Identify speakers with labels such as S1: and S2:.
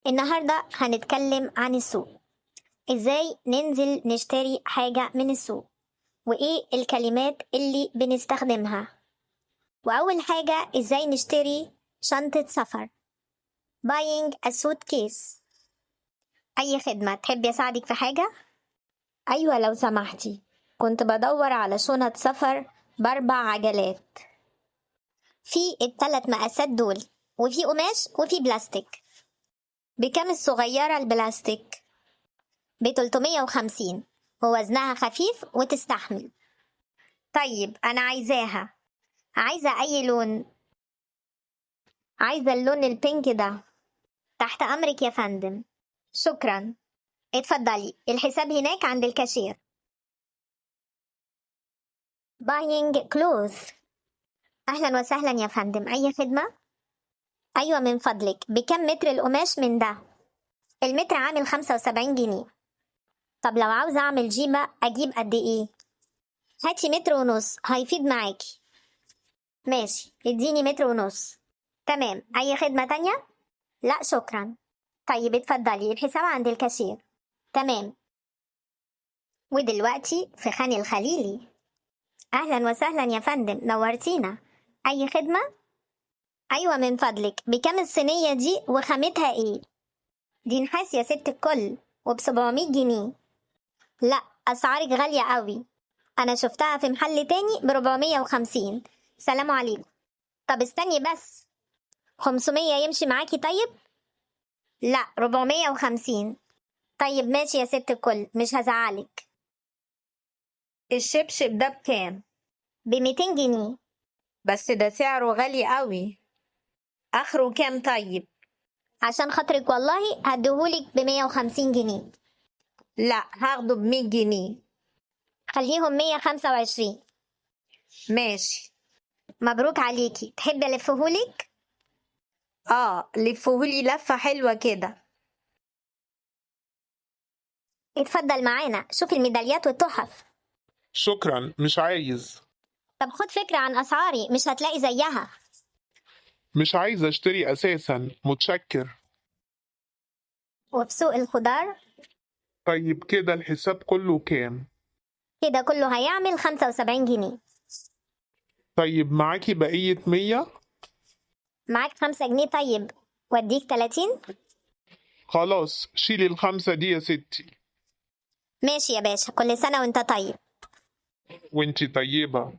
S1: النهاردة هنتكلم عن السوق. ازاي ننزل نشتري حاجة من السوق، وايه الكلمات اللي بنستخدمها. وأول حاجة ازاي نشتري شنطة سفر. buying a suitcase. أي خدمة، تحبي أساعدك في حاجة؟ أيوة لو سمحتي، كنت بدور على شنط سفر ب4 عجلات. في ال3 مقاسات دول، وفي قماش وفي بلاستيك. بكم الصغيرة البلاستيك؟ ب350، ووزنها خفيف وتستحمل. طيب أنا عايزة أي لون؟ عايزة اللون البينك ده. تحت أمرك يا فندم. شكرا. اتفضلي، الحساب هناك عند الكاشير. buying clothes. أهلا وسهلا يا فندم، أي خدمة؟ أيوة من فضلك، بكم متر القماش من ده؟ المتر عامل 75 جنيه. طب لو عاوزة أعمل جيبة أجيب قد إيه؟ هاتي 1.5 متر، هيفيد معاكي. ماشي، اديني 1.5 متر. تمام، أي خدمة تانية؟ لا شكرا. طيب اتفضلي، الحساب عند الكاشير. تمام. ودلوقتي في خان الخليلي. أهلا وسهلا يا فندم، نورتينا. أي خدمة؟ أيوة من فضلك، بكم الصينية دي وخامتها إيه؟ دي نحاس يا ست الكل، وب700 جنيه. لا، أسعارك غالية قوي. أنا شفتها في محل تاني ب450. سلام عليكم. طب استني بس، 500 يمشي معاكي طيب؟ لا، 450. طيب ماشي يا ست الكل، مش هزعلك.
S2: الشبشب ده بكام؟
S1: ب200 جنيه.
S2: بس ده سعره غالي قوي. آخره كام طيب؟
S1: عشان خاطرك والله هديهولك ب150 جنيه.
S2: لا، هاخده ب100 جنيه.
S1: خليهم 125.
S2: ماشي.
S1: مبروك عليكي، تحبي ألفهولك؟
S2: لفهولي لفة حلوة كده.
S1: اتفضل معانا، شوف الميداليات والتحف.
S3: شكرا، مش عايز.
S1: طب خد فكرة عن أسعاري، مش هتلاقي زيها.
S3: مش عايز اشتري اساسا، متشكر.
S1: وفي سوق الخضار
S3: طيب كده الحساب كله كام؟
S1: كده كله هيعمل 75 جنيه.
S3: طيب معاكي بقية 100؟
S1: معاك 5 جنيه طيب، واديك 30.
S3: خلاص شيلي ال5 دي يا ستي.
S1: ماشي يا باشا، كل سنة وانت طيب.
S3: وانتي طيبة.